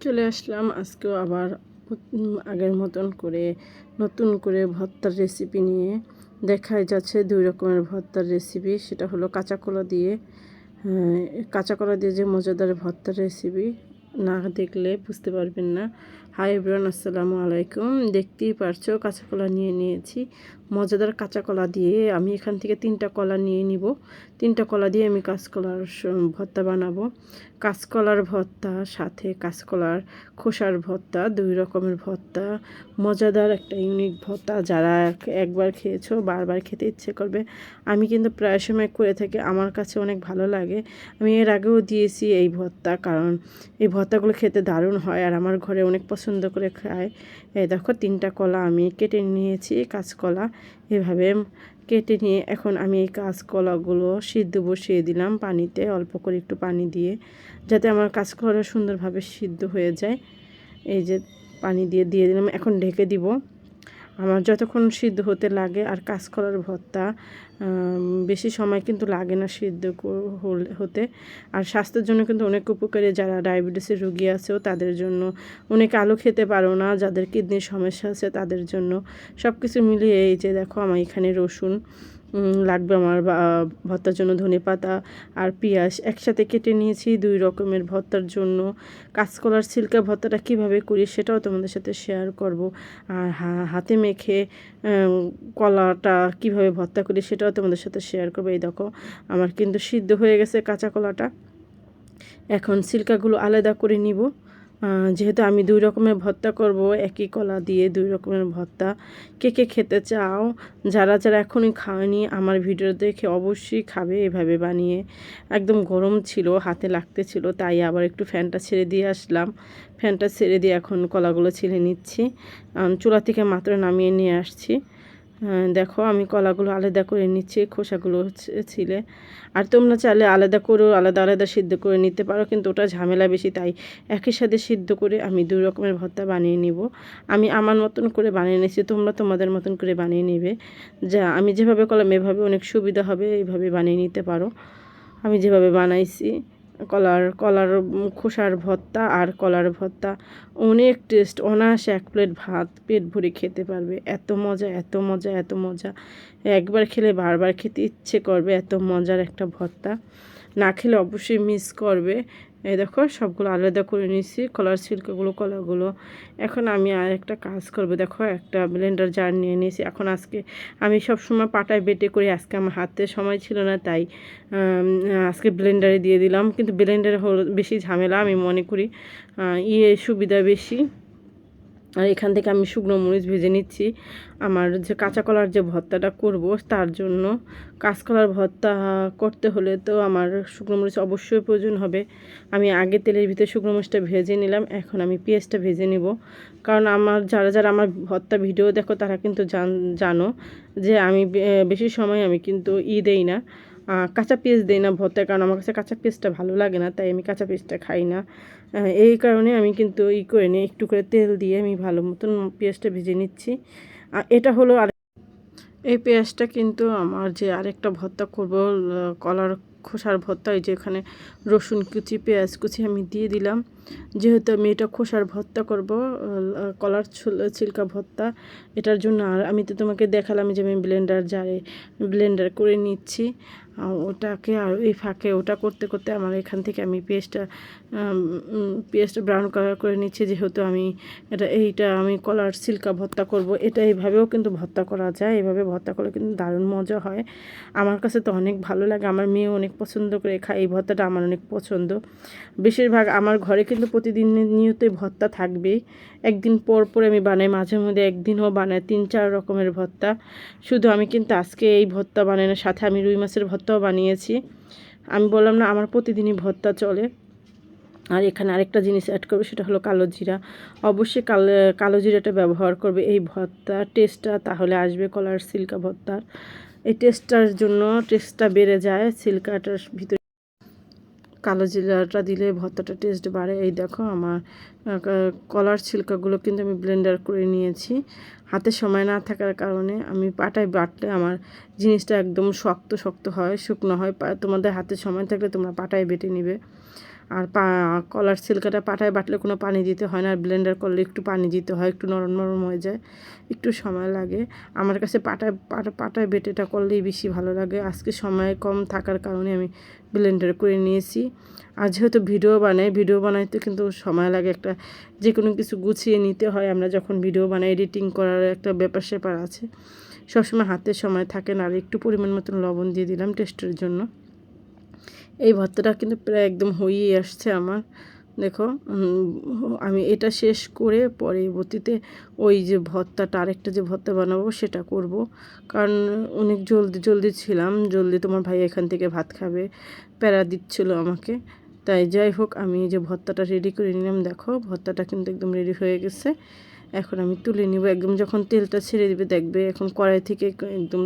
চলে আসলাম আজকেও আবার আগের মতন করে নতুন করে ভর্তার রেসিপি নিয়ে। দেখাই যাচ্ছে 2 রকমের ভর্তার রেসিপি। সেটা হলো কাঁচা কলা দিয়ে, কাঁচা কলা দিয়ে যে মজাদার ভর্তার রেসিপি, না দেখলে বুঝতে পারবেন না। হাই এভরিওয়ান, আসসালামু আলাইকুম। দেখতেই পারছো কাঁচা কলা নিয়ে নিয়েছি। মজাদার কাঁচা কলা দিয়ে আমি এখান থেকে 3টা কলা নিয়ে নিব। 3টা কলা দিয়ে আমি কাঁচকলার ভর্তা বানাবো। কাঁচকলার ভর্তা, সাথে কাঁচকলার খোসার ভর্তা, 2 রকমের ভর্তা। মজাদার একটা ইউনিক ভর্তা, যারা একবার খেয়েছো বারবার খেতে ইচ্ছে করবে। আমি কিন্তু প্রায় সময় করে থাকি, আমার কাছে অনেক ভালো লাগে। আমি এর আগেও দিয়েছি এই ভর্তা, কারণ এই ভর্তাগুলো খেতে দারুণ হয় আর আমার ঘরে অনেক পছন্দ করে খায়। এই দেখো 3টা কলা আমি কেটে নিয়েছি, কাঁচকলা এভাবে কেটে নিয়ে এখন আমি এই কাঁচকলাগুলো সিদ্ধ বসিয়ে দিলাম পানিতে, অল্প করে একটু পানি দিয়ে, যাতে আমার কাঁচকলাটা সুন্দরভাবে সিদ্ধ হয়ে যায়। এই যে পানি দিয়ে দিলাম, এখন ঢেকে দিব আমার যতক্ষণ সিদ্ধ হতে লাগে। আর কাঁচকলার ভর্তা বেশি সময় কিন্তু লাগে না সিদ্ধ হতে। আর স্বাস্থ্যের জন্য কিন্তু অনেক উপকারী। যারা ডায়াবেটিসের রোগী আছেও তাদের জন্য, অনেকে আলু খেতে পারো না, যাদের কিডনির সমস্যা আছে তাদের জন্য, সব কিছু মিলিয়ে এই যে দেখো আমার এখানে রসুন লাগবে, আমার ভর্তার জন্য ধনেপাতা আর পেঁয়াজ একসাথে কেটে নিয়েছি 2 রকমের ভর্তার জন্য। কাঁচকলার ছিলকা ভর্তাটা কিভাবে করি সেটাও তোমাদের সাথে শেয়ার করব। আর হাতে মেখে কলাটা কিভাবে ভর্তা করি সেটাও তোমাদের সাথে শেয়ার করবো। এই দেখো আমার কিন্তু সিদ্ধ হয়ে গেছে কাঁচা কলাটা। এখন ছিলকাগুলো আলাদা করে নিব। যেহেতু আমি 2 রকমের ভর্তা করব, একই কলা দিয়ে 2 রকমের ভর্তা। কে কে খেতে চাও, যারা যারা এখনই খাওয়ানি আমার ভিডিও দেখে অবশ্যই খাবে এভাবে বানিয়ে। একদম গরম ছিল, হাতে লাগতেছিল, তাই আবার একটু ফ্যানটা ছেড়ে দিয়ে আসলাম। ফ্যানটা ছেড়ে দিয়ে এখন কলাগুলো ছিলে নিচ্ছি। চুলা থেকে মাত্র নামিয়ে নিয়ে আসছি। দেখো আমি কলাগুলো আলাদা করে নিচ্ছি, খোসাগুলো ছিলে। আর তোমরা চাইলে আলাদা করেও আলাদা আলাদা সিদ্ধ করে নিতে পারো, কিন্তু ওটা ঝামেলা বেশি, তাই একই সাথে সিদ্ধ করে আমি 2 রকমের ভর্তা বানিয়ে নিব। আমি আমার মতন করে বানিয়ে নিয়েছি, তোমরা তোমাদের মতন করে বানিয়ে নেবে। যা আমি যেভাবে করলাম এভাবে অনেক সুবিধা হবে, এইভাবে বানিয়ে নিতে পারো। আমি যেভাবে বানাইছি কলার খোসার ভর্তা আর কলার ভর্তা অনেক টেস্ট। অনায়াসে 1 প্লেট ভাত পেট ভরে খেতে পারবে। এত মজা, এত মজা, এত মজা, একবার খেলে বারবার খেতে ইচ্ছে করবে। এত মজার একটা ভর্তা, না খেলে অবশ্যই মিস করবে। এই দেখো সবগুলো আলাদা করে নিয়েছি, কলার কলাগুলো। এখন আমি আর একটা কাজ করবো। দেখো একটা ব্লেন্ডার জার নিয়ে নিয়েছি। এখন আজকে আমি সব সময় পাটায় বেটে করি, আজকে আমার হাতে সময় ছিল না, তাই আজকে ব্লেন্ডারে দিয়ে দিলাম। কিন্তু ব্লেন্ডারে বেশি ঝামেলা, আমি মনে করি সুবিধা বেশি। আর এখান থেকে আমি শুকনো মরিচ ভেজে নিচ্ছি আমার যে কাঁচা কলার যে ভর্তাটা করব তার জন্য। কাঁচকলার ভর্তা করতে হলে তো আমার শুকনো মরিচ অবশ্যই প্রয়োজন হবে। আমি আগে তেলের ভিতরে শুকনো মরিচটা ভেজে নিলাম, এখন আমি পেঁয়াজটা ভেজে নিব। কারণ আমার যারা যারা আমার ভর্তা ভিডিও দেখো তারা কিন্তু জানো যে আমি বেশি সময় আমি কিন্তু দেই না, কাঁচা পেঁয়াজ দেই না ভর্তায়, কারণ আমার কাছে কাঁচা পেঁয়াজটা ভালো লাগে না, তাই আমি কাঁচা পেঁয়াজটা খাই না। এই কারণে আমি কিন্তু করে নিই, একটু করে তেল দিয়ে আমি ভালো মতন পেঁয়াজটা ভেজে নিচ্ছি। এটা হলো আর এই পেঁয়াজটা কিন্তু আমার যে আরেকটা ভর্তা করব, কলার খোসার ভর্তা, এই যে এখানে রসুন কুচি পেঁয়াজ কুচি আমি দিয়ে দিলাম। যেহেতু আমি এটা খোসার ভর্তা করব, কলার ছিলকা ভর্তা, এটার জন্য। আর আমি তো তোমাকে দেখালাম যে আমি ব্লেন্ডার করে নিচ্ছি ওটাকে। আর এই ফাঁকে ওটা করতে করতে আমার এখান থেকে আমি পেঁয়াজটা ব্রাউন কালার করে নিচ্ছি। যেহেতু আমি এইটা আমি কলার ছিলকা ভর্তা করব, এটা এইভাবেও কিন্তু ভর্তা করা যায়। এভাবে ভর্তা করলে কিন্তু দারুণ মজা হয়। আমার কাছে তো অনেক ভালো লাগে, আমার মেয়ে অনেক পছন্দ করে খায়। এই ভর্তাটা আমার অনেক পছন্দ। বেশিরভাগ আমার ঘরে কিন্তু প্রতিদিন নিয়তই ভর্তা থাকবেই। একদিন পর পর আমি বানাই, মাঝে মধ্যে একদিনও বানাই 3-4 রকমের ভর্তা। শুধু আমি কিন্তু আজকে এই ভর্তা বানানোর সাথে আমি রুই মাছের ভর্তাও বানিয়েছি। আমি বললাম না আমার প্রতিদিনই ভর্তা চলে। আর এখানে আরেকটা জিনিস অ্যাড করবে, সেটা হলো কালো জিরা। অবশ্যই কালো জিরাটা ব্যবহার করবে এই ভর্তার টেস্টটা, তাহলে আসবে কলার ছিলকা ভর্তার। এই টেস্টটার জন্য টেস্টটা বেড়ে যায়, ছিলকাটার ভিতরে কালো জিরাটা দিলে ভর্তাটা টেস্ট বাড়ে। এই দেখো আমার কলার ছিলকাগুলো কিন্তু আমি ব্লেন্ডার করে নিয়েছি। হাতে সময় না থাকার কারণে আমি পাটায় বাটলে আমার জিনিসটা একদম শক্ত শক্ত হয়, শুকনো হয়। তোমাদের হাতে সময় থাকলে তোমরা পাটায় বেটে নিবে। আর কলার ছিলকাটা পাটায় বাটলে কোনো পানি দিতে হয় না, আর ব্লেন্ডার করলে একটু পানি দিতে হয়, একটু নরম নরম হয়ে যায়, একটু সময় লাগে। আমার কাছে পাটায় বেটেটা করলেই বেশি ভালো লাগে। আজকে সময় কম থাকার কারণে আমি ব্লেন্ডার করে নিয়েছি। আর যেহেতু ভিডিও বানাইতে কিন্তু সময় লাগে, একটা যে কোনো কিছু গুছিয়ে নিতে হয়। আমরা যখন ভিডিও বানাই এডিটিং করার একটা ব্যাপার স্যাপার আছে, সবসময় হাতে সময় থাকে না। আর একটু পরিমাণ মতন লবণ দিয়ে দিলাম টেস্টের জন্য। এই ভর্তাটা কিন্তু প্রায় একদম হয়েই আসছে আমার। দেখো আমি এটা শেষ করে পরবর্তীতে ওই যে ভর্তাটা, আরেকটা যে ভর্তা বানাবো সেটা করব। কারণ অনেক জলদি ছিলাম, জলদি তোমার ভাই এখান থেকে ভাত খাবে, প্যারা দিচ্ছিল আমাকে। তাই যাই হোক, আমি যে ভর্তাটা রেডি করে নিলাম। দেখো ভর্তাটা কিন্তু একদম রেডি হয়ে গেছে। এখন আমি তুলে নিব। একদম যখন তেলটা ছেড়ে দিবে দেখবে এখন কড়াই থেকে একদম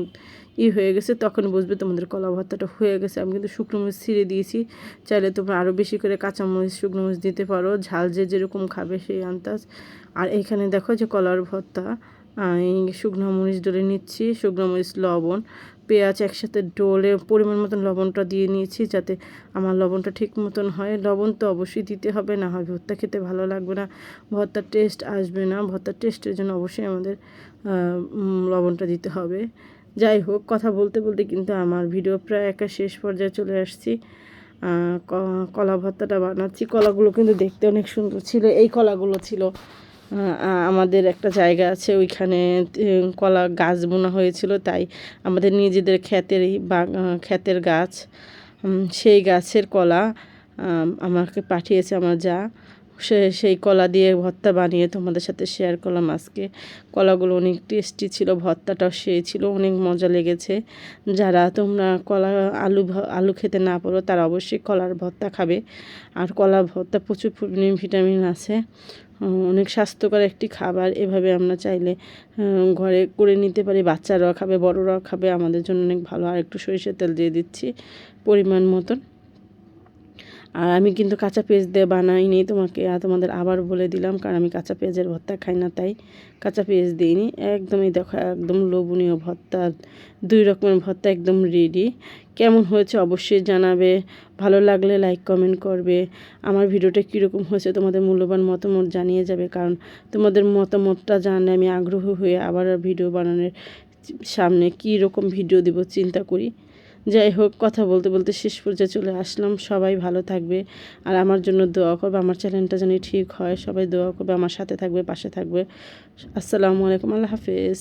হয়ে গেছে, তখন বুঝবে তোমাদের কলা ভর্তাটা হয়ে গেছে। আমি কিন্তু শুকনো মরিচ ছিঁড়ে দিয়েছি, চাইলে তোমরা আরও বেশি করে কাঁচামরিচ শুকনো মরিচ দিতে পারো, ঝাল যে যেরকম খাবে সেই আন্দাজ। আর এইখানে দেখো যে কলার ভর্তা, এই শুকনো মরিচ ডলে নিচ্ছি, শুকনো মরিচ, লবণ, পেঁয়াজ একসাথে ডলে পরিমাণ মতন লবণটা দিয়ে নিয়েছি, যাতে আমার লবণটা ঠিক মতন হয়। লবণ তো অবশ্যই দিতে হবে, না হয় ভর্তা খেতে ভালো লাগবে না, ভর্তার টেস্ট আসবে না। ভর্তার টেস্টের জন্য অবশ্যই আমাদের লবণটা দিতে হবে। যাই হোক, কথা বলতে বলতে কিন্তু আমার ভিডিও প্রায় একটা শেষ পর্যায়ে চলে আসছি। কলা ভর্তাটা বানাচ্ছি। কলাগুলো কিন্তু দেখতে অনেক সুন্দর ছিল। এই কলাগুলো ছিল আমাদের একটা জায়গা আছে, ওইখানে কলা গাছ বোনা হয়েছিল, তাই আমাদের নিজেদের ক্ষেতের গাছ, সেই গাছের কলা আমাকে পাঠিয়েছে আমার যা। সেই কলা দিয়ে ভর্তা বানিয়ে তোমাদের সাথে শেয়ার করলাম আজকে। কলাগুলো অনেক টেস্টি ছিল, ভর্তাটাও সেই ছিল, অনেক মজা লেগেছে। যারা তোমরা আলু খেতে না পারো তারা অবশ্যই কলার ভর্তা খাবে। আর কলা ভর্তা প্রচুর পরিমাণে ভিটামিন আছে, অনেক স্বাস্থ্যকর একটি খাবার। এভাবে আমরা চাইলে ঘরে করে নিতে পারি, বাচ্চারাও খাবে, বড়রাও খাবে, আমাদের জন্য অনেক ভালো। আর একটু সরিষার তেল দিয়ে দিচ্ছি পরিমাণ মতন। আর আমি কিন্তু কাঁচা পেঁয়াজ দিয়ে বানাইনি, তোমাদের আবার বলে দিলাম, কারণ আমি কাঁচা পেঁয়াজের ভর্তা খাই না, তাই কাঁচা পেঁয়াজ দিইনি। একদমই দেখো একদম লোভনীয় ভর্তা, 2 রকমের ভর্তা একদম রেডি। কেমন হয়েছে অবশ্যই জানাবে, ভালো লাগলে লাইক কমেন্ট করবে। আমার ভিডিওটা কীরকম হয়েছে তোমাদের মূল্যবান মতামত জানিয়ে যাবে, কারণ তোমাদের মতামতটা জানলে আমি আগ্রহ হয়ে আবার ভিডিও বানানোর সামনে কী রকম ভিডিও দিব চিন্তা করি। যাই হোক, কথা বলতে বলতে শেষ পর্যায়ে চলে আসলাম। সবাই ভালো থাকবে আর আমার জন্য দোয়া করবে, আমার চ্যানেলটা যেন ঠিক হয়। সবাই দোয়া করবে, আমার সাথে থাকবে, পাশে থাকবে। আসসালামু আলাইকুম, আল্লাহ হাফেজ।